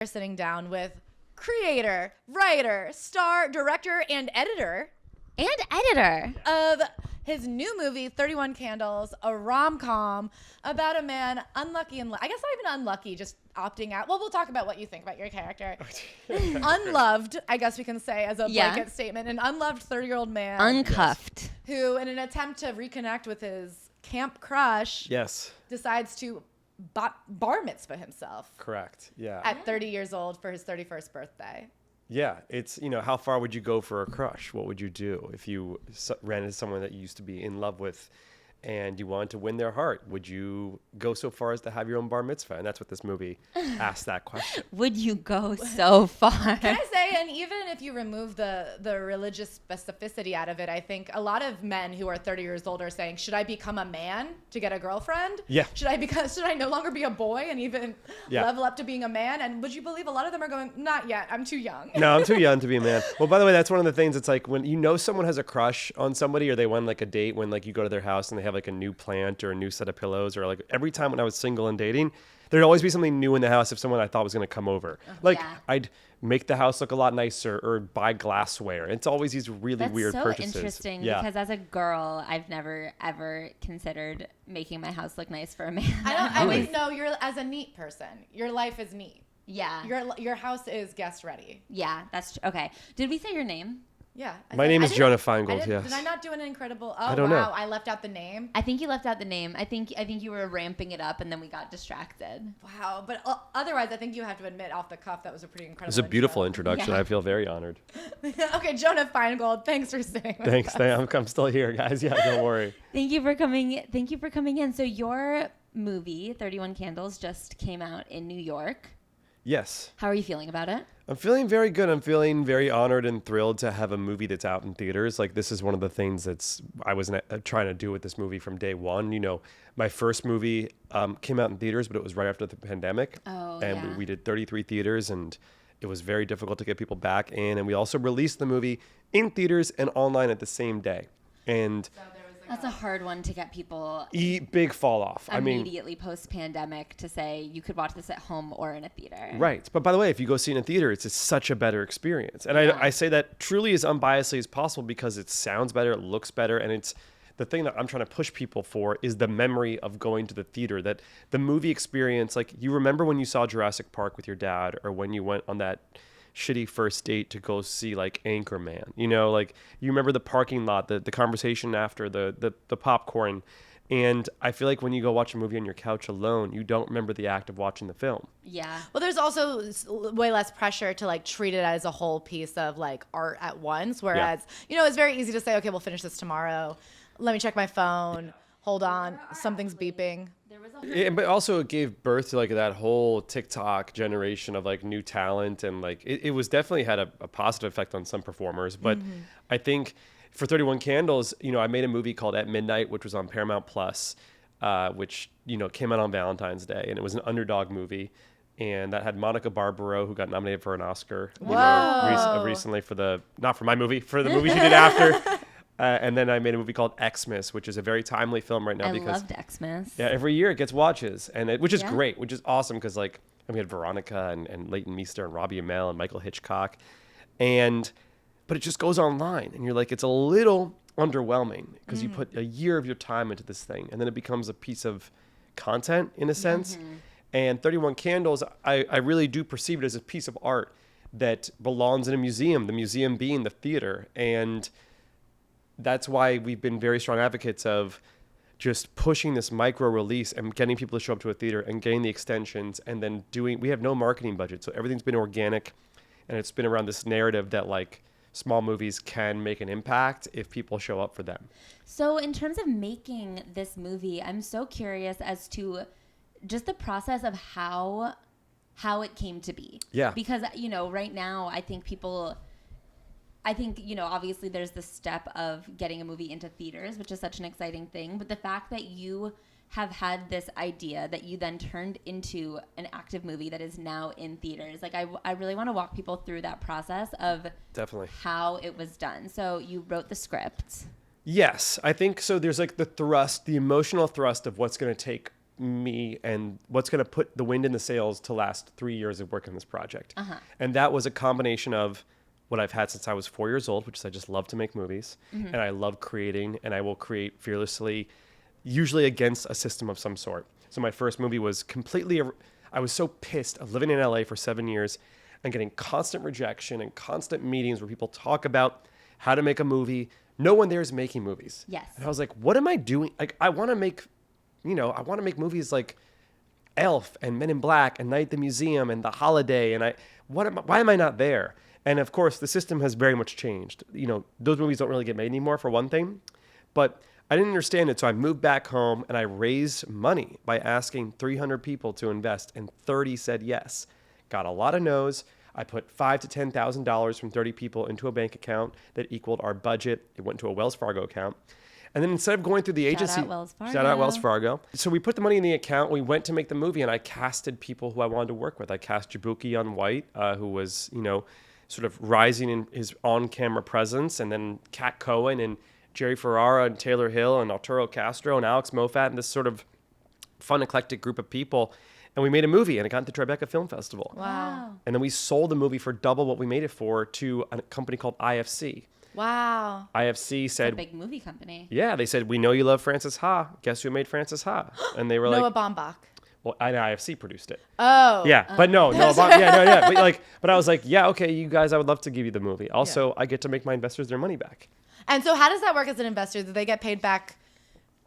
We're sitting down with creator, writer, star, director, and editor of his new movie, 31 Candles, a rom-com about a man unlucky I guess not even unlucky, just opting out. Well, we'll talk about what you think about your character. Unloved, I guess we can say as a blanket statement. An unloved 30-year-old man. Uncuffed. Who, in an attempt to reconnect with his camp crush, decides to bar mitzvah himself. Correct. Yeah. At 30 years old for his 31st birthday. Yeah. It's, how far would you go for a crush? What would you do if you ran into someone that you used to be in love with and you wanted to win their heart? Would you go so far as to have your own bar mitzvah? And that's what this movie asks that question. Would you go so far? Can I say, and even if you remove the religious specificity out of it, I think a lot of men who are 30 years old are saying, should I become a man to get a girlfriend? Yeah. Should I no longer be a boy and even level up to being a man? And would you believe a lot of them are going, not yet, I'm too young. No, I'm too young to be a man. Well, by the way, that's one of the things. It's like when someone has a crush on somebody, or they went like a date, when like you go to their house and they have like a new plant or a new set of pillows, or like every time when I was single and dating, there'd always be something new in the house if someone I thought was going to come over. I'd make the house look a lot nicer or buy glassware. It's always these really weird purchases. That's so interesting because as a girl, I've never ever considered making my house look nice for a man. I think no, you're as a neat person. Your life is neat. Yeah. Your house is guest ready. Yeah, that's okay. Did we say your name? Yeah. My name is Jonah Feingold, yes. Did I not do an incredible... Oh, I don't know. I left out the name. I think you left out the name. I think you were ramping it up and then we got distracted. Wow. But otherwise, I think you have to admit off the cuff that was a pretty incredible It was a beautiful introduction. Yeah. I feel very honored. Okay, Jonah Feingold, thanks for staying with Thanks. us. I'm still here, guys. Yeah, don't worry. Thank you for coming in. So your movie, 31 Candles, just came out in New York. Yes. How are you feeling about it? I'm feeling very good. I'm feeling very honored and thrilled to have a movie that's out in theaters. Like, this is one of the things I was trying to do with this movie from day one. My first movie came out in theaters, but it was right after the pandemic. And we did 33 theaters, and it was very difficult to get people back in. And we also released the movie in theaters and online at the same day. And that's a hard one to get people big fall off. Immediately post-pandemic to say you could watch this at home or in a theater. Right. But by the way, if you go see it in a theater, it's such a better experience. And I say that truly as unbiasedly as possible because it sounds better, it looks better, and it's the thing that I'm trying to push people for is the memory of going to the theater, that the movie experience, like you remember when you saw Jurassic Park with your dad or when you went on that shitty first date to go see like Anchorman, like you remember the parking lot, the conversation after the popcorn. And I feel like when you go watch a movie on your couch alone, you don't remember the act of watching the film. Yeah. Well, there's also way less pressure to like treat it as a whole piece of like art at once. Whereas, it's very easy to say, okay, we'll finish this tomorrow. Let me check my phone. Hold on. Something's beeping. But also it gave birth to like that whole TikTok generation of like new talent, and like it was definitely had a positive effect on some performers. But I think for 31 Candles, I made a movie called At Midnight, which was on Paramount Plus, which came out on Valentine's Day, and it was an underdog movie, and that had Monica Barbaro, who got nominated for an Oscar recently not for my movie, for the movie she did after. And then I made a movie called Xmas, which is a very timely film right now. I loved Xmas. Yeah, every year it gets watches, and which is great, which is awesome because we had Veronica and Leighton Meester and Robbie Amell and Michael Hitchcock, but it just goes online, and you're like, it's a little underwhelming because you put a year of your time into this thing, and then it becomes a piece of content in a sense. And 31 Candles, I really do perceive it as a piece of art that belongs in a museum, the museum being the theater. And that's why we've been very strong advocates of just pushing this micro release and getting people to show up to a theater and getting the extensions, and then we have no marketing budget. So everything's been organic, and it's been around this narrative that like small movies can make an impact if people show up for them. So in terms of making this movie, I'm so curious as to just the process of how it came to be. Yeah. Because, right now I think obviously there's the step of getting a movie into theaters, which is such an exciting thing. But the fact that you have had this idea that you then turned into an active movie that is now in theaters, like I really want to walk people through that process of definitely how it was done. So you wrote the script. Yes, I think so. There's like the emotional thrust of what's going to take me and what's going to put the wind in the sails to last 3 years of working on this project. And that was a combination of what I've had since I was 4 years old, which is I just love to make movies, and I love creating, and I will create fearlessly, usually against a system of some sort. So my first movie was I was so pissed of living in LA for 7 years and getting constant rejection and constant meetings where people talk about how to make a movie. No one there is making movies. Yes. And I was like, what am I doing? Like, I want to make movies like Elf and Men in Black and Night at the Museum and The Holiday. And why am I not there? And of course, the system has very much changed. Those movies don't really get made anymore, for one thing. But I didn't understand it, so I moved back home and I raised money by asking 300 people to invest, and 30 said yes. Got a lot of no's. I put $5,000 to $10,000 from 30 people into a bank account that equaled our budget. It went to a Wells Fargo account. And then instead of going through the agency, shout out Wells Fargo. So we put the money in the account. We went to make the movie, and I casted people who I wanted to work with. I cast Jabuki on White, who was, sort of rising in his on-camera presence, and then Kat Cohen and Jerry Ferrara and Taylor Hill and Arturo Castro and Alex Moffat and this sort of fun, eclectic group of people. And we made a movie, and it got into Tribeca Film Festival. Wow. And then we sold the movie for double what we made it for to a company called IFC. Wow. IFC said, a big movie company. Yeah, they said, we know you love Frances Ha. Guess who made Frances Ha? And they were Noah like, Baumbach. well, IFC produced it. Oh. Yeah, but no, yeah. But I was like, yeah, okay, you guys, I would love to give you the movie. Also, I get to make my investors their money back. And so how does that work as an investor? Do they get paid back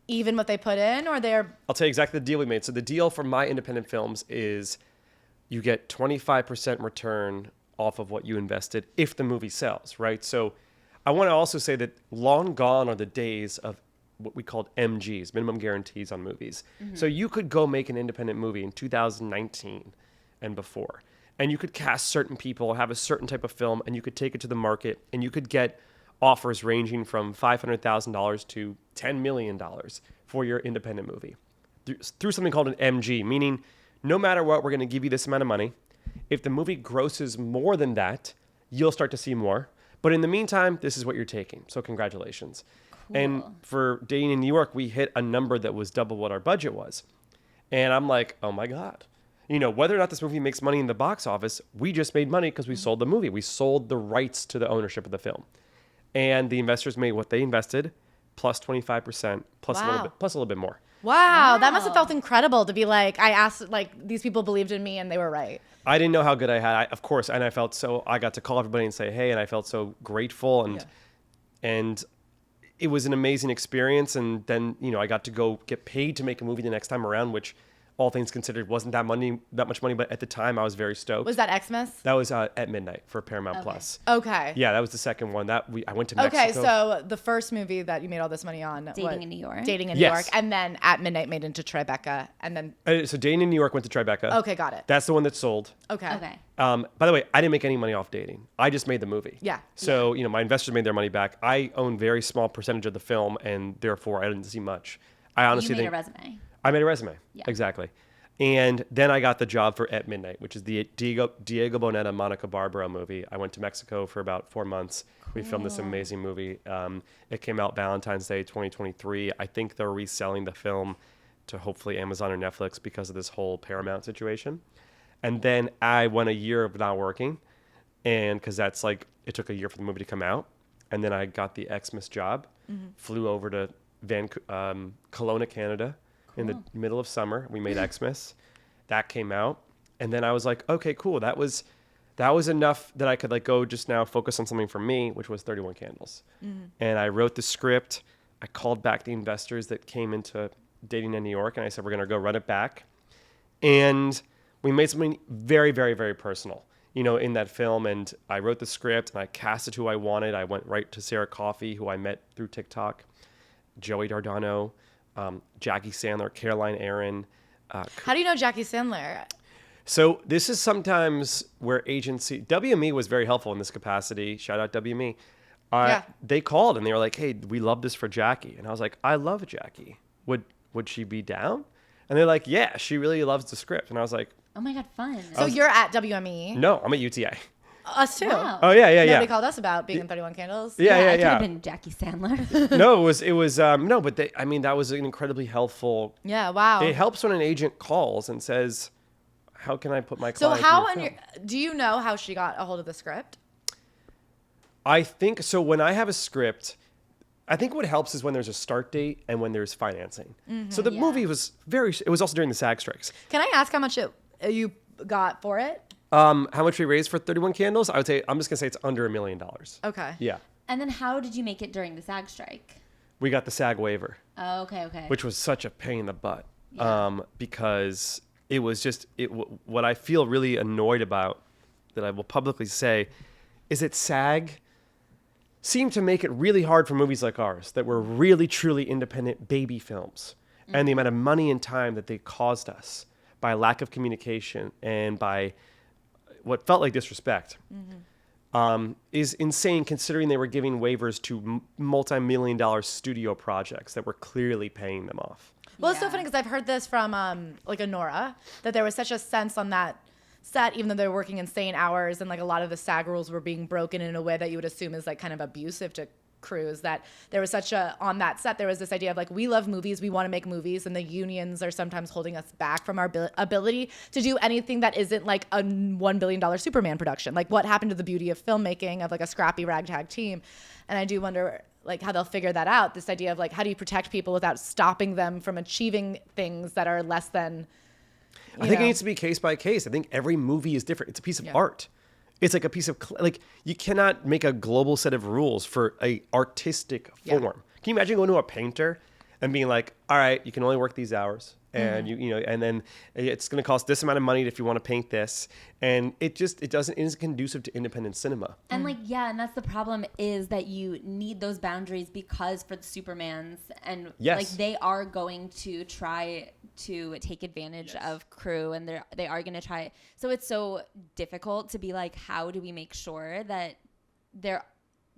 even what they put in, or they're... I'll tell you exactly the deal we made. So the deal for my independent films is you get 25% return off of what you invested if the movie sells, right? So I want to also say that long gone are the days of what we called MGs, minimum guarantees on movies. So you could go make an independent movie in 2019 and before, and you could cast certain people, have a certain type of film, and you could take it to the market, and you could get offers ranging from $500,000 to $10 million for your independent movie through something called an MG, meaning no matter what, we're going to give you this amount of money. If the movie grosses more than that, you'll start to see more. But in the meantime, this is what you're taking. So congratulations. Cool. And for Dating in New York, we hit a number that was double what our budget was. And I'm like, oh my God. Whether or not this movie makes money in the box office, we just made money because we sold the movie. We sold the rights to the ownership of the film. And the investors made what they invested plus 25% plus a little bit more. Wow, that must have felt incredible to be like, I asked, like, these people believed in me and they were right. I didn't know how good I had, of course, and I got to call everybody and say, hey, and I felt so grateful, and it was an amazing experience. And then, I got to go get paid to make a movie the next time around, which all things considered wasn't that much money, but at the time I was very stoked. Was that Xmas? That was At Midnight for Paramount Plus. Okay. Yeah, that was the second one. I went to Mexico. Okay, so the first movie that you made all this money on, Dating in New York. Dating in New York, and then At Midnight made into Tribeca, and then. So Dating in New York went to Tribeca. Okay, got it. That's the one that sold. Okay. By the way, I didn't make any money off Dating. I just made the movie. Yeah. So my investors made their money back. I own very small percentage of the film, and therefore I didn't see much. I honestly think. You made a resume. I made a resume. Yeah. Exactly. And then I got the job for At Midnight, which is the Diego Boneta, Monica Barbaro movie. I went to Mexico for about 4 months. Cool. We filmed this amazing movie. It came out Valentine's Day 2023. I think they're reselling the film to hopefully Amazon or Netflix because of this whole Paramount situation. And then I went a year of not working, and because that's like, it took a year for the movie to come out. And then I got the Xmas job, flew over to Kelowna, Canada. In the middle of summer, we made Xmas. That came out, and then I was like, okay, cool. That was enough that I could like go just now focus on something for me, which was 31 Candles. And I wrote the script. I called back the investors that came into Dating in New York, and I said, we're gonna go run it back. And we made something very, very, very personal, in that film. And I wrote the script, and I casted who I wanted. I went right to Sarah Coffey, who I met through TikTok, Joey Dardano, Jackie Sandler, Caroline Aaron. How do you know Jackie Sandler? So this is sometimes where WME was very helpful in this capacity. Shout out WME. They called and they were like, hey, we love this for Jackie. And I was like, I love Jackie. Would she be down? And they're like, yeah, she really loves the script. And I was like, oh my God, fun. So you're at WME? No, I'm at UTA. Us too. Wow. Oh yeah, Nobody called us about being in 31 Candles. Yeah. I could have been Jackie Sandler. No, it was no, but that was an incredibly helpful. Yeah. Wow. It helps when an agent calls and says, "How can I put my So client?" how in your film? do you know how she got a hold of the script? I think so. When I have a script, I think what helps is when there's a start date and when there's financing. So the movie was it was also during the SAG strikes. Can I ask how much you got for it? How much we raised for 31 Candles? I would say, I'm just going to say it's under $1 million. Okay. Yeah. And then how did you make it during the SAG strike? We got the SAG waiver, Oh, okay. which was such a pain in the butt. Yeah. Because it was just, what I feel really annoyed about, that I will publicly say, is that SAG seemed to make it really hard for movies like ours that were really, truly independent baby films. And the amount of money and time that they caused us by lack of communication and by what felt like disrespect is insane, considering they were giving waivers to multi-million-dollar studio projects that were clearly paying them off. Well, it's so funny because I've heard this from like Honora, that there was such a sense on that set, even though they were working insane hours and like a lot of the SAG rules were being broken in a way that you would assume is like kind of abusive to crews, that there was such a, on that set, there was this idea of like, we love movies, we want to make movies, and the unions are sometimes holding us back from our ability to do anything that isn't like a $1 billion Superman production. Like, what happened to the beauty of filmmaking of like a scrappy ragtag team? And I do wonder like how they'll figure that out, this idea of like, how do you protect people without stopping them from achieving things that are less than, I think it needs to be case by case. I think every movie is different. It's a piece of art. It's like a piece of, like, you cannot make a global set of rules for a artistic form. Can you imagine going to a painter and being like, all right, you can only work these hours, and you know, and then it's going to cost this amount of money if you want to paint this, and it isn't conducive to independent cinema. And like, and that's the problem, is that you need those boundaries, because for the Supermans and like, they are going to try to take advantage of crew, and they are going to try. So it's so difficult to be like, how do we make sure that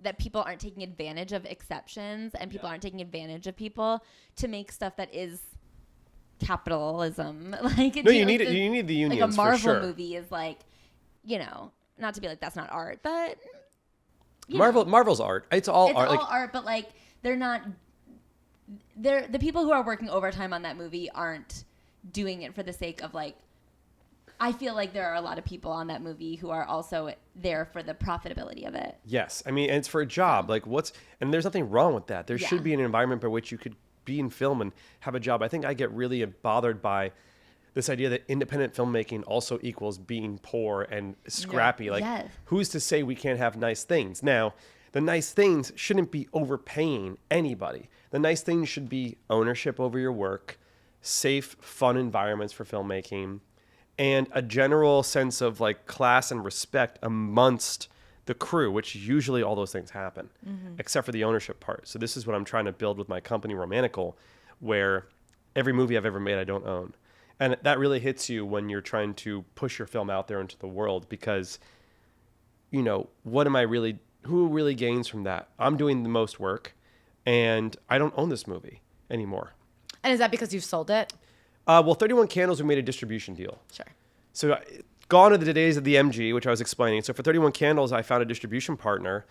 that people aren't taking advantage of exceptions, and people aren't taking advantage of people to make stuff that is capitalism. Like, no, you need it. You need the unions. Like a Marvel for sure. movie is like, you know, not to be like, that's not art, but Marvel's art. It's all art. It's all art, but like, they're not. The people who are working overtime on that movie aren't doing it for the sake of like. I feel like there are a lot of people on that movie who are also there for the profitability of it. Yes. I mean, and it's for a job. Like, and there's nothing wrong with that. There should be an environment by which you could be in film and have a job. I think I get really bothered by this idea that independent filmmaking also equals being poor and scrappy. Like, who's to say we can't have nice things? Now, the nice things shouldn't be overpaying anybody. The nice things should be ownership over your work, safe, fun environments for filmmaking, and a general sense of like class and respect amongst the crew, which usually all those things happen, except for the ownership part. So this is what I'm trying to build with my company, Romantical, where every movie I've ever made I don't own. And that really hits you when you're trying to push your film out there into the world, because, you know, who really gains from that? I'm doing the most work, and I don't own this movie anymore. And is that because you've sold it? Well, 31 Candles, we made a distribution deal. Sure. So gone are the days of the MG, which I was explaining. So for 31 Candles, I found a distribution partner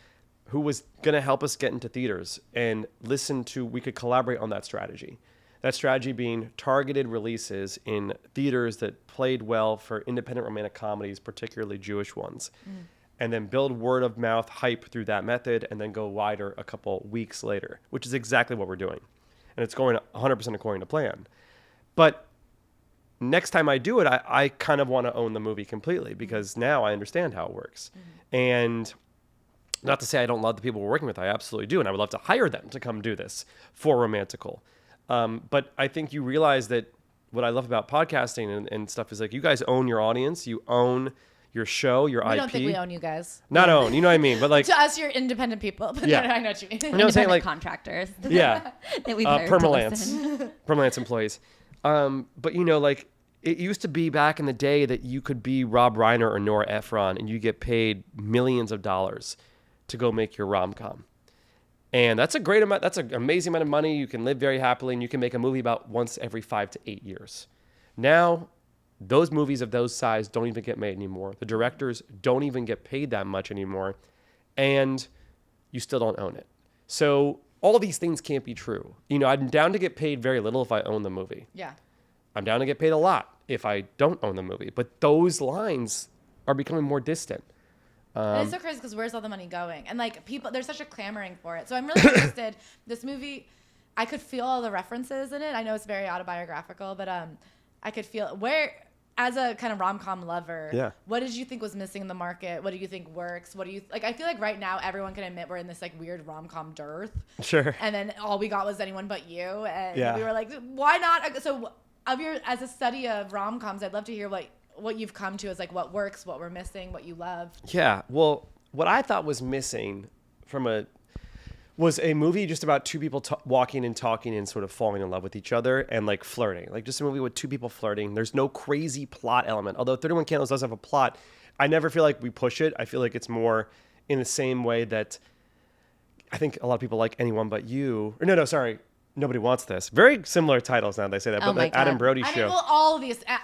who was going to help us get into theaters and we could collaborate on that strategy. That strategy being targeted releases in theaters that played well for independent romantic comedies, particularly Jewish ones. And then build word of mouth hype through that method, and then go wider a couple weeks later, which is exactly what we're doing. And it's going 100% according to plan. But next time I do it, I kind of want to own the movie completely, because now I understand how it works. And not to say I don't love the people we're working with. I absolutely do. And I would love to hire them to come do this for Romantical. But I think you realize that what I love about podcasting and stuff is like, you guys own your audience. You own your show, your IP. I don't think we own you guys. Not own, you know what I mean? But like, to us, you're independent people. But I know what you mean. You know what I'm saying? Like contractors. Yeah. That we've hired to listen. Permalance employees. But you know, like, it used to be back in the day that you could be Rob Reiner or Nora Ephron and you get paid millions of dollars to go make your rom-com. And that's a great amount. That's an amazing amount of money. You can live very happily, and you can make a movie about once every 5 to 8 years. Now, Those movies of those size don't even get made anymore. The directors don't even get paid that much anymore. And you still don't own it. So all of these things can't be true. You know, I'm down to get paid very little if I own the movie. Yeah. I'm down to get paid a lot if I don't own the movie. But those lines are becoming more distant. And it's so crazy because where's all the money going? And like people, there's such a clamoring for it. So I'm really interested. This movie, I could feel all the references in it. I know it's very autobiographical, but I could feel where, as a kind of rom-com lover, what did you think was missing in the market? What do you think works? What do you like? I feel like right now everyone can admit we're in this like weird rom-com dearth. Sure. And then all we got was Anyone But You, and we were like, why not? So as a study of rom-coms, I'd love to hear what you've come to as like what works, what we're missing, what you love. Yeah. Well, what I thought was missing was a movie just about two people walking and talking and sort of falling in love with each other and like flirting. Like just a movie with two people flirting. There's no crazy plot element. Although 31 Candles does have a plot, I never feel like we push it. I feel like it's more in the same way that I think a lot of people like Anyone But You. Or no, Nobody Wants This. Very similar titles now they say that. Oh but like Adam Brody's show. I mean, well,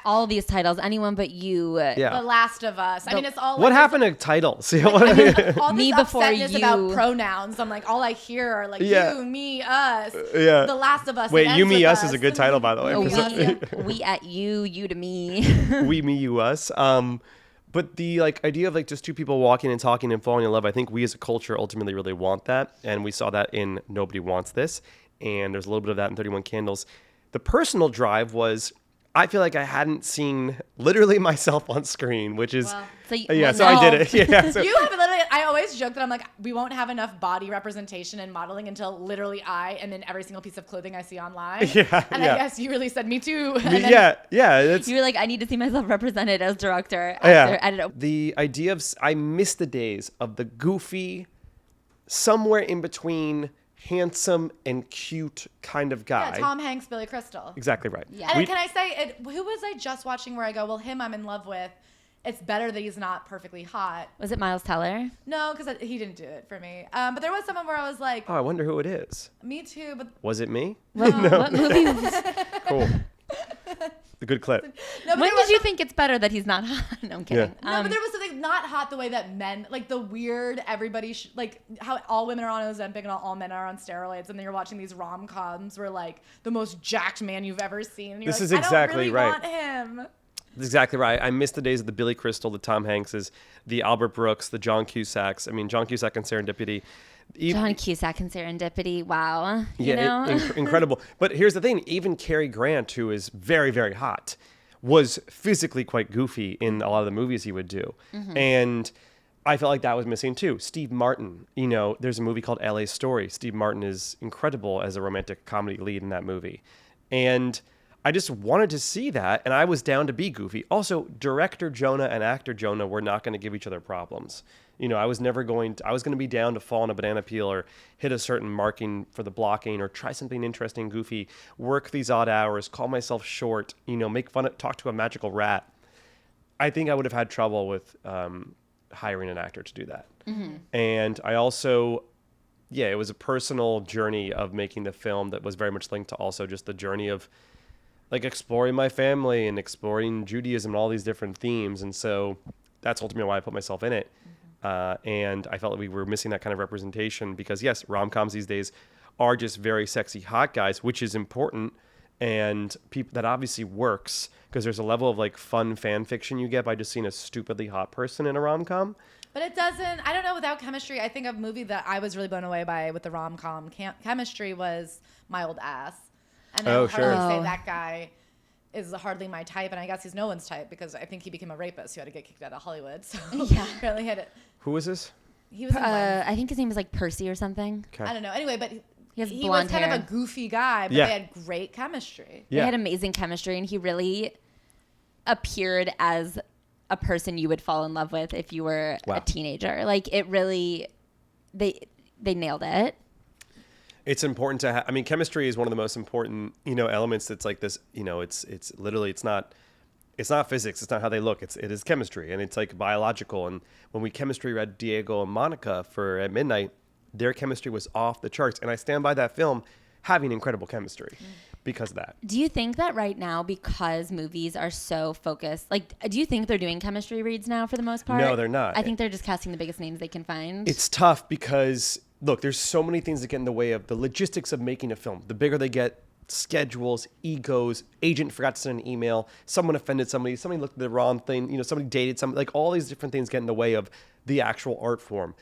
all these titles, Anyone But You. The Last of Us. I mean, it's all. What happened to titles? All this Me Before upsetness You. about pronouns. I'm like, all I hear are like you, me, us. Yeah. The Last of Us. Wait, You, Me, Us is a good title, by the way. Oh, we at you, you to me. We, me, you, us. But the like idea of like just two people walking and talking and falling in love, I think we as a culture ultimately really want that. And we saw that in Nobody Wants This. And there's a little bit of that in 31 Candles. The personal drive was, I feel like I hadn't seen literally myself on screen, which is, so I did it. Yeah, so. You have literally, I always joke that I'm like, we won't have enough body representation in modeling until literally I am in every single piece of clothing I see online. I guess you really said me too. You were like, I need to see myself represented as director, actor, editor. The idea of, I miss the days of the goofy, somewhere in between handsome and cute kind of guy. Yeah, Tom Hanks, Billy Crystal. Exactly right. Yeah. And can I say, who was I just watching where I go, well, him I'm in love with. It's better that he's not perfectly hot. Was it Miles Teller? No, because he didn't do it for me. But there was someone where I was like, oh, I wonder who it is. Me too, but was it me? What movie was Cool. The good clip. No, when did you think it's better that he's not hot? No, I'm kidding. Yeah. No, but there was something not hot the way that men, like the weird, everybody, like how all women are on Ozempic and all men are on steroids, and then you're watching these rom-coms where like the most jacked man you've ever seen. And you're this like, is exactly I don't really want him. That's exactly right. I miss the days of the Billy Crystal, the Tom Hankses, the Albert Brooks, the John Cusacks. I mean, John Cusack and Serendipity. John Cusack and Serendipity. Wow. Incredible. But here's the thing. Even Cary Grant, who is very, very hot, was physically quite goofy in a lot of the movies he would do. Mm-hmm. And I felt like that was missing too. Steve Martin, there's a movie called LA Story. Steve Martin is incredible as a romantic comedy lead in that movie. And I just wanted to see that, and I was down to be goofy. Also, director Jonah and actor Jonah were not going to give each other problems. I was going to be down to fall on a banana peel or hit a certain marking for the blocking or try something interesting, goofy, work these odd hours, call myself short, make fun of, talk to a magical rat. I think I would have had trouble with hiring an actor to do that. Mm-hmm. And I also, it was a personal journey of making the film that was very much linked to also just the journey of like exploring my family and exploring Judaism and all these different themes. And so that's ultimately why I put myself in it. And I felt like we were missing that kind of representation because, yes, rom-coms these days are just very sexy hot guys, which is important. And that obviously works because there's a level of like fun fan fiction you get by just seeing a stupidly hot person in a rom-com. But it doesn't, I don't know, without chemistry, I think a movie that I was really blown away by with the rom-com chemistry was My Old Ass. And I would hardly say that guy is hardly my type, and I guess he's no one's type because I think he became a rapist who had to get kicked out of Hollywood. So apparently had it. Who was this? He was. I think his name was like Percy or something. Okay. I don't know. Anyway, but he was kind of a goofy guy, but they had great chemistry. Yeah. They had amazing chemistry, and he really appeared as a person you would fall in love with if you were a teenager. Like it really, they nailed it. It's important to have, chemistry is one of the most important, elements that's like this, it's literally, it's not physics. It's not how they look. It is chemistry, and it's like biological. And when we chemistry read Diego and Monica for At Midnight, their chemistry was off the charts. And I stand by that film having incredible chemistry. because of that. Do you think that right now, because movies are so focused, like, do you think they're doing chemistry reads now for the most part? No, they're not. I think they're just casting the biggest names they can find. It's tough because, look, there's so many things that get in the way of the logistics of making a film. The bigger they get, schedules, egos, agent forgot to send an email, someone offended somebody looked at the wrong thing, somebody dated somebody, like all these different things get in the way of the actual art form.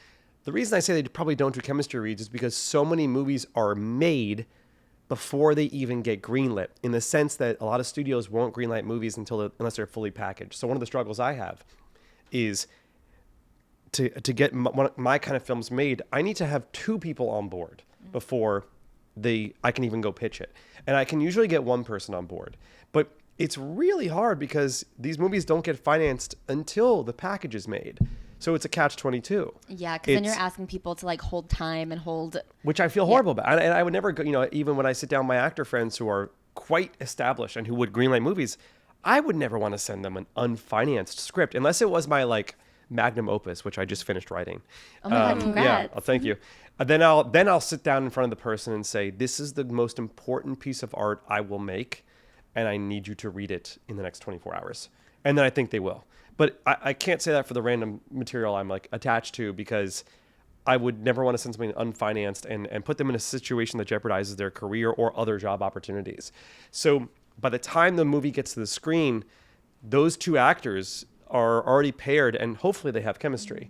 The reason I say they probably don't do chemistry reads is because so many movies are made before they even get greenlit, in the sense that a lot of studios won't greenlight movies unless they're fully packaged. So one of the struggles I have is to get my kind of films made, I need to have 2 people on board before I can even go pitch it. And I can usually get 1 person on board. But it's really hard because these movies don't get financed until the package is made. So it's a catch-22. Yeah, because then you're asking people to like hold time and hold... Which I feel horrible about. And I would never go, even when I sit down with my actor friends who are quite established and who would greenlight movies, I would never want to send them an unfinanced script unless it was my like magnum opus, which I just finished writing. Oh my God, congrats. Yeah, I'll thank you. Then I'll sit down in front of the person and say, this is the most important piece of art I will make, and I need you to read it in the next 24 hours. And then I think they will. But I can't say that for the random material I'm like attached to, because I would never want to send something unfinanced and put them in a situation that jeopardizes their career or other job opportunities. So by the time the movie gets to the screen, those 2 actors are already paired and hopefully they have chemistry.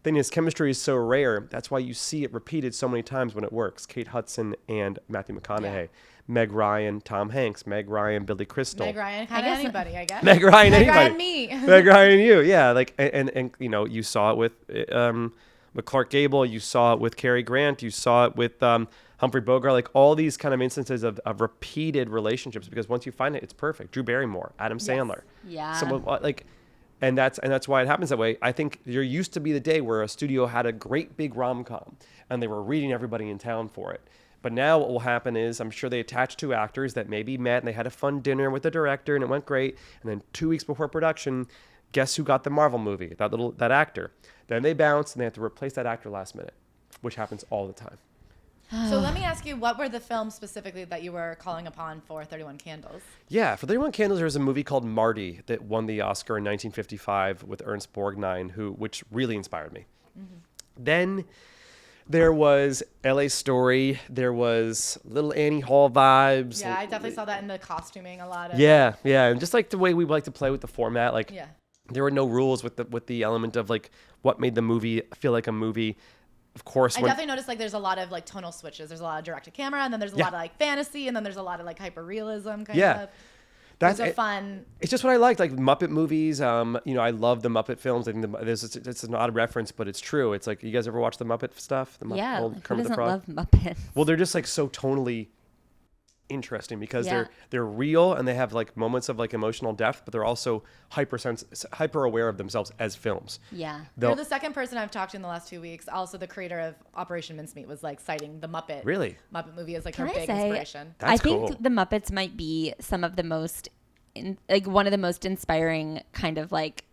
Thing is, chemistry is so rare. That's why you see it repeated so many times when it works. Kate Hudson and Matthew McConaughey. Yeah. Meg Ryan, Tom Hanks. Meg Ryan, Billy Crystal. Meg Ryan, kind of anybody, I guess. Meg Ryan, Meg anybody. Ryan, me. Meg Ryan, you. Yeah, like and you saw it with Clark Gable. You saw it with Cary Grant. You saw it with Humphrey Bogart. Like all these kind of instances of repeated relationships, because once you find it, it's perfect. Drew Barrymore, Adam Sandler. Yeah. Someone like. And that's why it happens that way. I think there used to be the day where a studio had a great big rom-com and they were reading everybody in town for it. But now what will happen is, I'm sure they attached 2 actors that maybe met and they had a fun dinner with the director and it went great. And then 2 weeks before production, guess who got the Marvel movie? That actor. Then they bounce and they have to replace that actor last minute, which happens all the time. So let me ask you, what were the films specifically that you were calling upon for 31 Candles? Yeah, for 31 Candles, there was a movie called Marty that won the Oscar in 1955 with Ernst Borgnine, which really inspired me. Mm-hmm. Then there was L.A. Story. There was Little Annie Hall vibes. Yeah, I definitely saw that in the costuming a lot. Yeah, and just like the way we like to play with the format, like there were no rules with the element of like what made the movie feel like a movie. Of course, I definitely noticed like there's a lot of like tonal switches. There's a lot of direct to camera, and then there's a lot of like fantasy, and then there's a lot of like hyper realism kind of. That's fun. It's just what I like Muppet movies. I love the Muppet films. I think it's an odd reference, but it's true. It's like, you guys ever watch the Muppet stuff? Who doesn't love Muppets? Well, they're just like so tonally interesting because they're real and they have like moments of like emotional depth, but they're also hyper aware of themselves as films. Yeah. You're the second person I've talked to in the last 2 weeks. Also, the creator of Operation Mincemeat was like citing the Muppet movie as like her big inspiration. I think the Muppets might be some of the most one of the most inspiring kind of like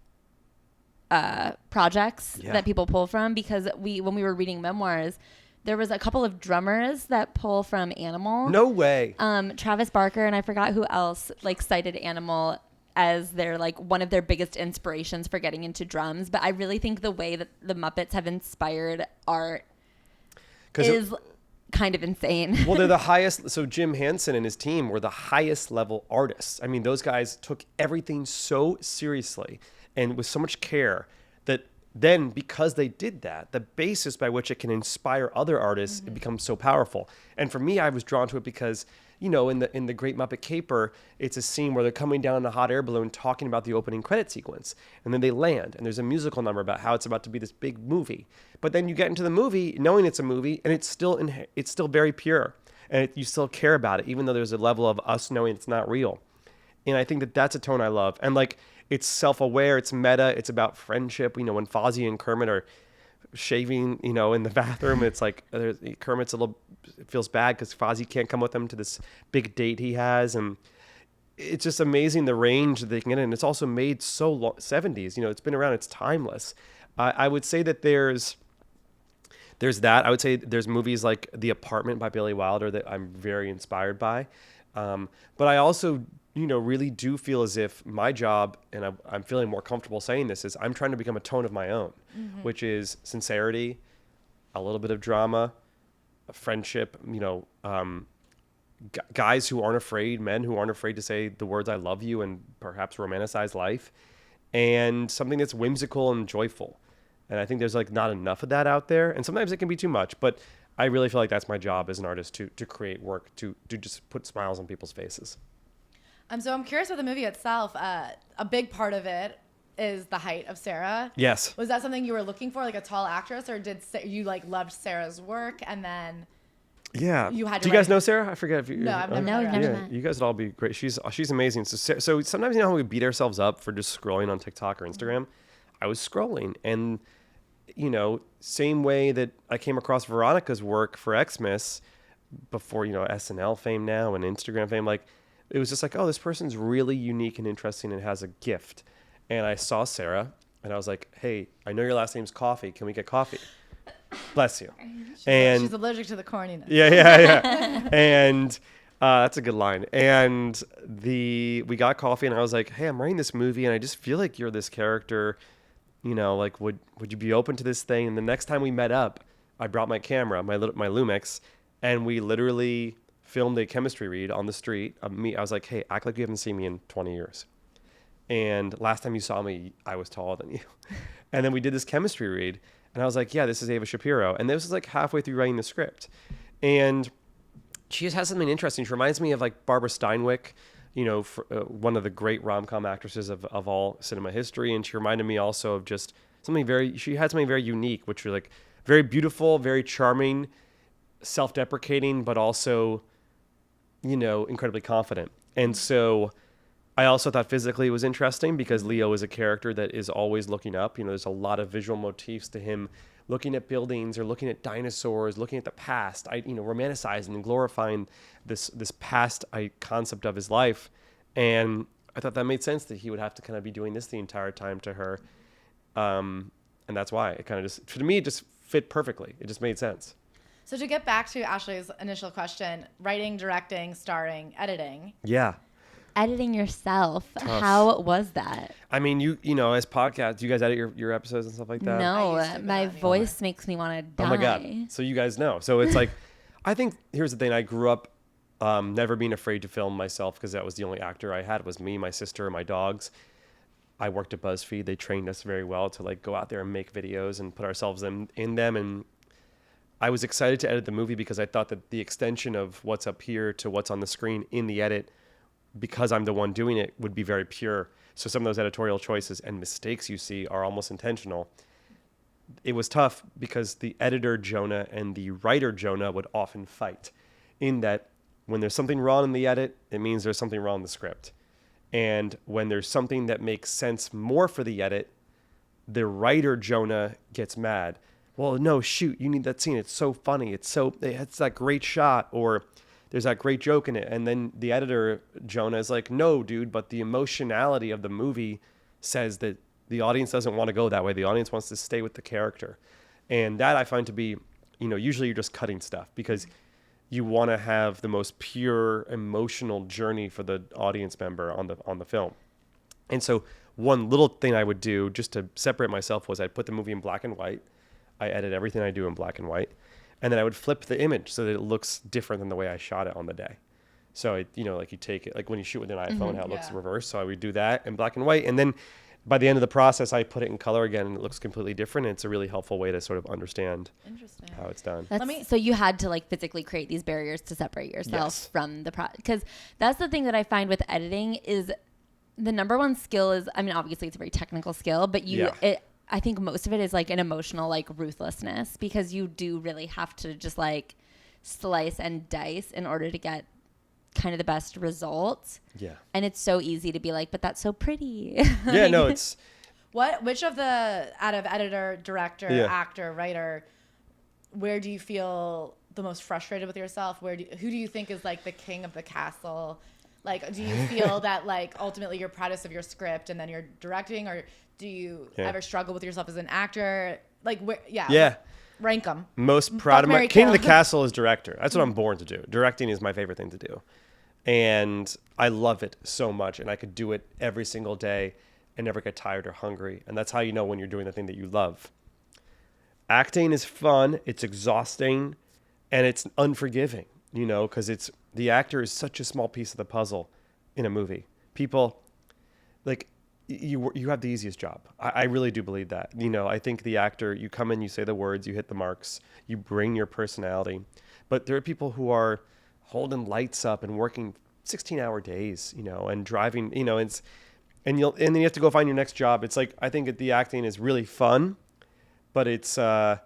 projects that people pull from, because when we were reading memoirs, there was a couple of drummers that pull from Animal. No way. Travis Barker and I forgot who else like cited Animal as their like one of their biggest inspirations for getting into drums. But I really think the way that the Muppets have inspired art is kind of insane. Well, they're the highest. So Jim Henson and his team were the highest level artists. I mean, those guys took everything so seriously and with so much care that then, because they did that, the basis by which it can inspire other artists, it becomes so powerful. And for me, I was drawn to it because, in the Great Muppet Caper, it's a scene where they're coming down in a hot air balloon talking about the opening credit sequence. And then they land, and there's a musical number about how it's about to be this big movie. But then you get into the movie knowing it's a movie, and it's still very pure. And you still care about it, even though there's a level of us knowing it's not real. And I think that that's a tone I love. And like, it's self-aware, it's meta, it's about friendship. When Fozzie and Kermit are shaving, in the bathroom, it's like Kermit's feels bad because Fozzie can't come with them to this big date he has. And it's just amazing the range that they can get in. It's also made so long, 70s, it's been around, it's timeless. I would say that there's that. I would say there's movies like The Apartment by Billy Wilder that I'm very inspired by. But I also, really do feel as if my job, and I'm feeling more comfortable saying this, is I'm trying to become a tone of my own, which is sincerity, a little bit of drama, a friendship, guys who aren't afraid, men who aren't afraid to say the words I love you and perhaps romanticize life, and something that's whimsical and joyful. And I think there's like not enough of that out there. And sometimes it can be too much, but I really feel like that's my job as an artist, to create work, to just put smiles on people's faces. So I'm curious about the movie itself. A big part of it is the height of Sarah. Yes. Was that something you were looking for, like a tall actress, or did you like loved Sarah's work and then? Yeah. You had to Do you guys know Sarah? I forget if you. No, I've never met her. Yeah, you guys would all be great. She's amazing. So sometimes how we beat ourselves up for just scrolling on TikTok or Instagram. I was scrolling, and same way that I came across Veronica's work for Xmas before SNL fame now and Instagram fame, like it was just like, oh, this person's really unique and interesting and has a gift. And I saw Sarah, and I was like, hey, I know your last name's Coffee. Can we get coffee? Bless you. And she's allergic to the corniness. Yeah. And that's a good line. And we got coffee, and I was like, hey, I'm writing this movie, and I just feel like you're this character. Like would you be open to this thing? And the next time we met up, I brought my camera, my Lumix, and we literally filmed a chemistry read on the street of me. I was like, hey, act like you haven't seen me in 20 years. And last time you saw me, I was taller than you. And then we did this chemistry read. And I was like, yeah, this is Ava Shapiro. And this was like halfway through writing the script. And she just has something interesting. She reminds me of like Barbara Steinwick, one of the great rom-com actresses of all cinema history. And she reminded me also of just she had something very unique, which was like very beautiful, very charming, self-deprecating, but also, incredibly confident. And so I also thought physically it was interesting because Leo is a character that is always looking up. There's a lot of visual motifs to him looking at buildings or looking at dinosaurs, looking at the past, romanticizing and glorifying this past concept of his life. And I thought that made sense that he would have to kind of be doing this the entire time to her. And that's why it kind of just, to me, it just fit perfectly. It just made sense. So to get back to Ashley's initial question, writing, directing, starring, editing. Yeah. Editing yourself. Tough. How was that? I mean, as podcasts, do you guys edit your episodes and stuff like that? No, my voice makes me want to die. Oh my God. So you guys know. So it's like, I think here's the thing. I grew up never being afraid to film myself because that was the only actor I had was me, my sister, and my dogs. I worked at BuzzFeed. They trained us very well to like go out there and make videos and put ourselves in them. And I was excited to edit the movie because I thought that the extension of what's up here to what's on the screen in the edit, because I'm the one doing it, would be very pure. So some of those editorial choices and mistakes you see are almost intentional. It was tough because the editor Jonah and the writer Jonah would often fight, in that when there's something wrong in the edit, it means there's something wrong in the script. And when there's something that makes sense more for the edit, the writer Jonah gets mad. Well, no, shoot, you need that scene. It's so funny. It's that great shot, or there's that great joke in it. And then the editor, Jonah, is like, no, dude, but the emotionality of the movie says that the audience doesn't want to go that way. The audience wants to stay with the character. And that I find to be, usually you're just cutting stuff because you want to have the most pure emotional journey for the audience member on the film. And so one little thing I would do just to separate myself was I'd put the movie in black and white. I edit everything I do in black and white. And then I would flip the image so that it looks different than the way I shot it on the day. So, like you take it, like when you shoot with an iPhone, how it looks reversed. So I would do that in black and white. And then by the end of the process, I put it in color again and it looks completely different. And it's a really helpful way to sort of understand how it's done. So you had to like physically create these barriers to separate yourself from the because that's the thing that I find with editing is the number one skill is, I mean, obviously it's a very technical skill, but I think most of it is like an emotional like ruthlessness because you do really have to just like slice and dice in order to get kind of the best results. Yeah. And it's so easy to be like, but that's so pretty. Yeah, no, it's which of the out of editor, director, actor, writer, where do you feel the most frustrated with yourself? Who do you think is like the king of the castle? Like, do you feel that like ultimately you're proudest of your script and then you're directing, or do you ever struggle with yourself as an actor? Like, rank them. Most proud of my king of the castle is director. That's what I'm born to do. Directing is my favorite thing to do. And I love it so much, and I could do it every single day and never get tired or hungry. And that's how you know when you're doing the thing that you love. Acting is fun, it's exhausting, and it's unforgiving, you know, because the actor is such a small piece of the puzzle in a movie. People, like, you have the easiest job. I really do believe that. You know, I think the actor, you come in, you say the words, you hit the marks, you bring your personality. But there are people who are holding lights up and working 16-hour days, you know, and driving, you know, and then you have to go find your next job. It's like, I think the acting is really fun, but it's I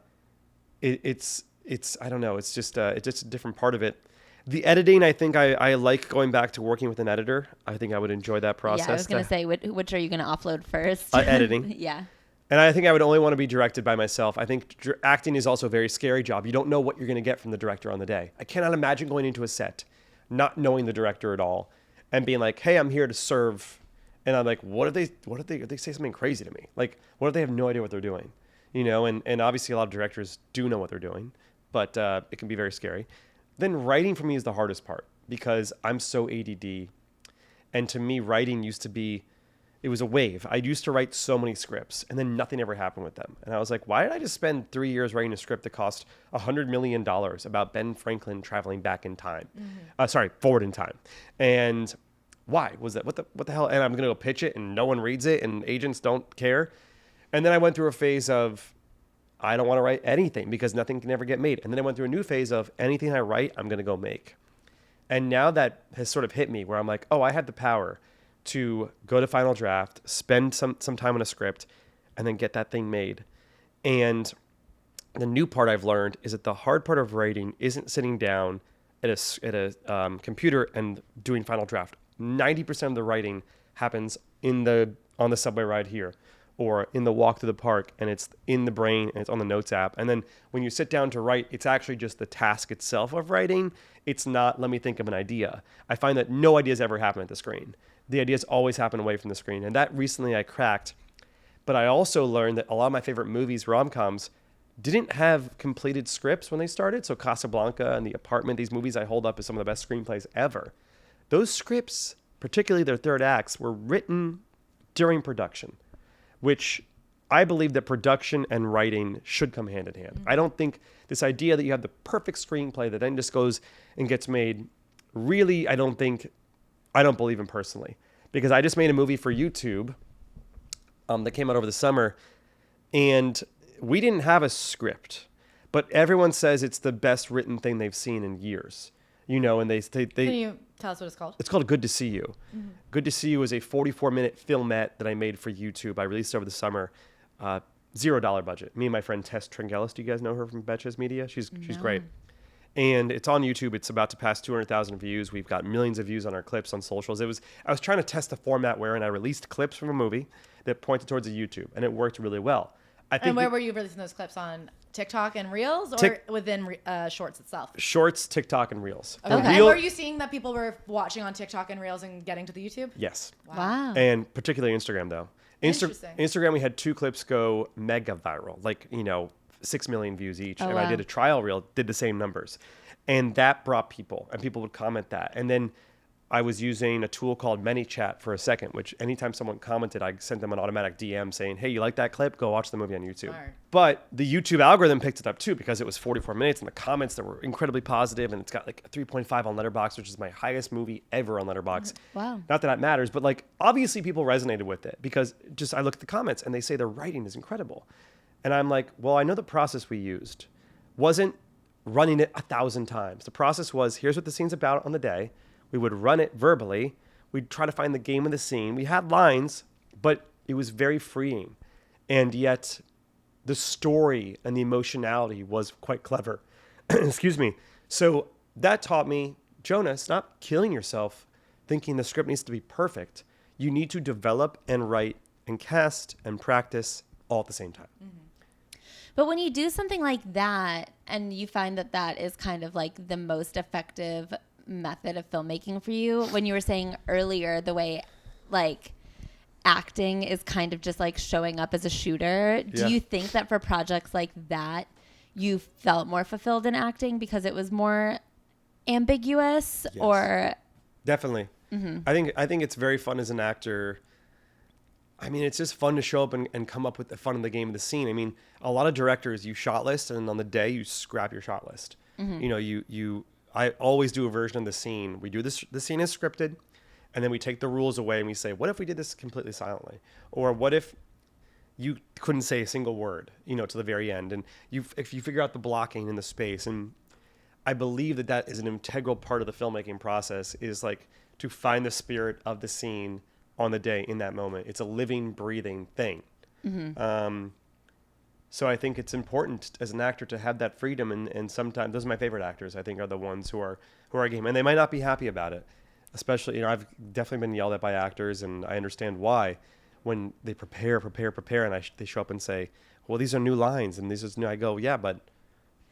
don't know, it's just a different part of it. The editing, I think I like going back to working with an editor. I think I would enjoy that process. Yeah, I was going to say, which are you going to offload first? Editing. Yeah. And I think I would only want to be directed by myself. I think acting is also a very scary job. You don't know what you're going to get from the director on the day. I cannot imagine going into a set, not knowing the director at all, and being like, hey, I'm here to serve. And I'm like, what if they say something crazy to me? Like, what if they have no idea what they're doing? You know, and obviously a lot of directors do know what they're doing, but it can be very scary. Then writing for me is the hardest part because I'm so ADD. And to me, writing used to be, it was a wave. I used to write so many scripts and then nothing ever happened with them. And I was like, why did I just spend 3 years writing a script that cost $100 million about Ben Franklin traveling back in time? Forward in time. And why was that? What the hell? And I'm going to go pitch it and no one reads it and agents don't care. And then I went through a phase of, I don't want to write anything because nothing can ever get made. And then I went through a new phase of anything I write, I'm going to go make. And now that has sort of hit me where I'm like, oh, I had the power to go to final draft, spend some time on a script, and then get that thing made. And the new part I've learned is that the hard part of writing isn't sitting down at a computer and doing final draft. 90% of the writing happens on the subway ride here, or in the walk to the park, and it's in the brain and it's on the notes app. And then when you sit down to write, it's actually just the task itself of writing. It's not, let me think of an idea. I find that no ideas ever happen at the screen. The ideas always happen away from the screen. And that recently I cracked. But I also learned that a lot of my favorite movies, rom-coms, didn't have completed scripts when they started. So Casablanca and The Apartment, these movies I hold up as some of the best screenplays ever. Those scripts, particularly their third acts, were written during production, which I believe that production and writing should come hand in hand. Mm-hmm. I don't think this idea that you have the perfect screenplay that then just goes and gets made, really, I don't believe in personally. Because I just made a movie for YouTube that came out over the summer, and we didn't have a script, but everyone says it's the best written thing they've seen in years. You know, and they Can you tell us what it's called? It's called Good to See You. Mm-hmm. Good to See You is a 44-minute filmette that I made for YouTube. I released it over the summer. $0 budget. Me and my friend Tess Tringelis. Do you guys know her from Betches Media? She's great. And it's on YouTube. It's about to pass 200,000 views. We've got millions of views on our clips on socials. I was trying to test the format wherein I released clips from a movie that pointed towards a YouTube, and it worked really well. And where were you releasing those clips on? TikTok and Reels, or within Shorts itself? Shorts, TikTok, and Reels. Okay. And were you seeing that people were watching on TikTok and Reels and getting to the YouTube? Yes. Wow. And particularly Instagram, though. Interesting. Instagram, we had 2 clips go mega viral, 6 million views each. Oh, and wow. I did a trial reel, did the same numbers. And that brought people, and people would comment that. And then I was using a tool called ManyChat for a second, which anytime someone commented, I sent them an automatic DM saying, hey, you like that clip? Go watch the movie on YouTube. Smart. But the YouTube algorithm picked it up too because it was 44 minutes and the comments that were incredibly positive, and it's got like a 3.5 on Letterboxd, which is my highest movie ever on Letterboxd. Wow. Not that matters, but obviously people resonated with it because I look at the comments and they say their writing is incredible. And I'm like, well, I know the process we used wasn't running it 1,000 times. The process was, here's what the scene's about on the day. We would run it verbally. We'd try to find the game of the scene. We had lines, but it was very freeing. And yet the story and the emotionality was quite clever. Excuse me. So that taught me, Jonah, stop killing yourself thinking the script needs to be perfect. You need to develop and write and cast and practice all at the same time. Mm-hmm. But when you do something like that and you find that that is kind of like the most effective method of filmmaking for you, when you were saying earlier the way acting is kind of just showing up as a shooter, do you think that for projects like that you felt more fulfilled in acting because it was more ambiguous? Yes. Or Definitely. I think it's very fun as an actor. I mean, it's just fun to show up and come up with the fun in the game of the scene. I mean, a lot of directors, you shot list, and on the day you scrap your shot list. You know, I always do a version of the scene. We do this. The scene is scripted, and then we take the rules away and we say, what if we did this completely silently? Or what if you couldn't say a single word, you know, to the very end? And if you figure out the blocking in the space, and I believe that is an integral part of the filmmaking process, is like to find the spirit of the scene on the day in that moment. It's a living, breathing thing. So I think it's important as an actor to have that freedom. And sometimes those are my favorite actors, I think, are the ones who are game, and they might not be happy about it. Especially, you know, I've definitely been yelled at by actors, and I understand why when they prepare, and they show up and say, well, these are new lines and this is new. I go, yeah, but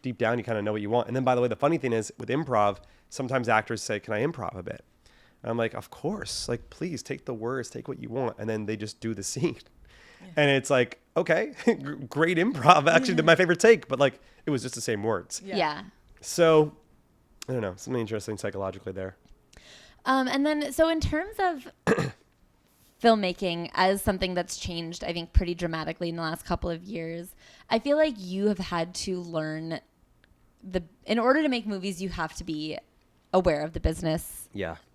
deep down you kind of know what you want. And then, by the way, the funny thing is with improv, sometimes actors say, can I improv a bit? And I'm like, of course, like, please take the words, take what you want. And then they just do the scene. Yeah. And it's like, okay, great improv. Actually, my favorite take, but like, it was just the same words. Yeah. So I don't know, something interesting psychologically there. And then, so in terms of filmmaking as something that's changed, I think, pretty dramatically in the last couple of years, I feel like you have had to learn in order to make movies, you have to be aware of the business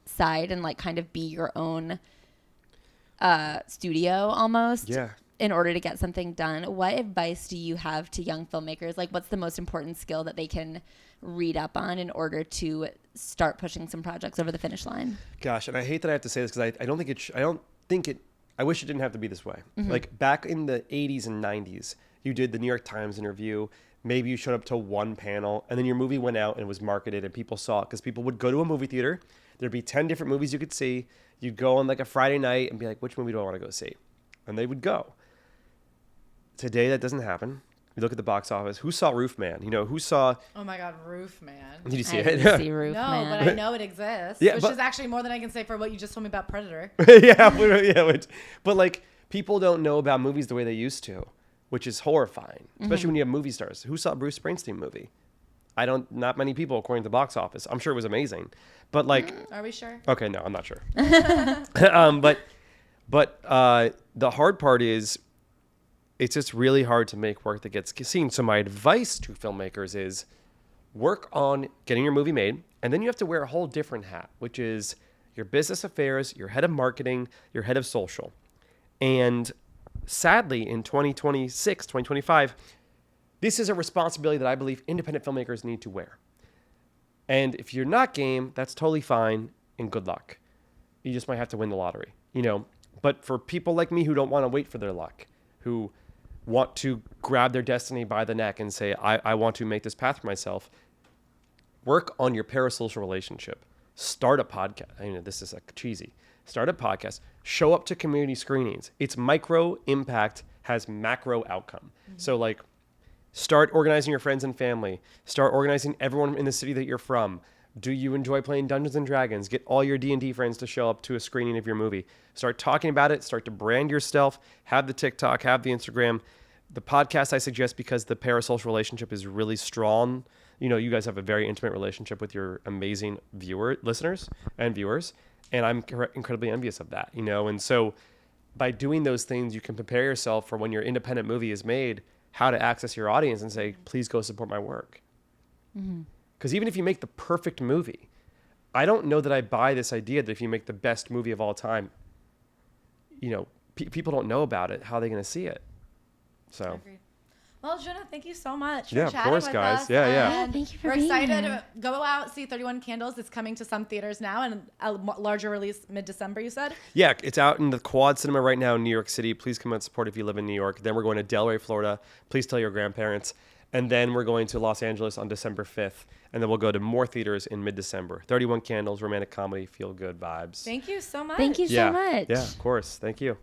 side and like kind of be your own studio almost. Yeah. In order to get something done. What advice do you have to young filmmakers? Like, what's the most important skill that they can read up on in order to start pushing some projects over the finish line? Gosh, and I hate that I have to say this because I wish it didn't have to be this way. Like back in the 80s and 90s, you did the New York Times interview. Maybe you showed up to one panel and then your movie went out and was marketed and people saw it because people would go to a movie theater. There'd be 10 different movies you could see. You'd go on like a Friday night and be like, which movie do I want to go see? And they would go. Today, that doesn't happen. You look at the box office. Who saw Roof Man? You know, who saw... Oh, my God, Roof Man. Did you see it? I didn't see Roof Man. No, but I know it exists, which is actually more than I can say for what you just told me about Predator. But like, people don't know about movies the way they used to, which is horrifying, especially when you have movie stars. Who saw a Bruce Springsteen movie? Not many people, according to the box office. I'm sure it was amazing. But like... Are we sure? Okay, no, I'm not sure. But the hard part is... It's just really hard to make work that gets seen. So my advice to filmmakers is work on getting your movie made. And then you have to wear a whole different hat, which is your business affairs, your head of marketing, your head of social. And sadly, in 2026, 2025, this is a responsibility that I believe independent filmmakers need to wear. And if you're not game, that's totally fine and good luck. You just might have to win the lottery, you know. But for people like me who don't want to wait for their luck, who want to grab their destiny by the neck and say, I want to make this path for myself, work on your parasocial relationship. Start a podcast. I know this is like cheesy. Start a podcast. Show up to community screenings. It's micro impact has macro outcome. So like, start organizing your friends and family. Start organizing everyone in the city that you're from. Do you enjoy playing Dungeons and Dragons? Get all your D&D friends to show up to a screening of your movie. Start talking about it. Start to brand yourself. Have the TikTok. Have the Instagram. The podcast I suggest because the parasocial relationship is really strong. You know, you guys have a very intimate relationship with your amazing listeners and viewers. And I'm incredibly envious of that, you know. And so by doing those things, you can prepare yourself for when your independent movie is made, how to access your audience and say, please go support my work. Because even if you make the perfect movie, I don't know that I buy this idea that if you make the best movie of all time, you know, people don't know about it. How are they going to see it? So. Agreed. Well, Jonah, thank you so much for chatting of course, with guys. us. Yeah. Thank you for We're being excited here. to go out, see 31 Candles. It's coming to some theaters now and a larger release mid-December, you said? Yeah, it's out in the Quad Cinema right now in New York City. Please come out and support if you live in New York. Then we're going to Delray, Florida. Please tell your grandparents. And then we're going to Los Angeles on December 5th. And then we'll go to more theaters in mid-December. 31 Candles, romantic comedy, feel-good vibes. Thank you so much. Thank you so much. Yeah, of course. Thank you.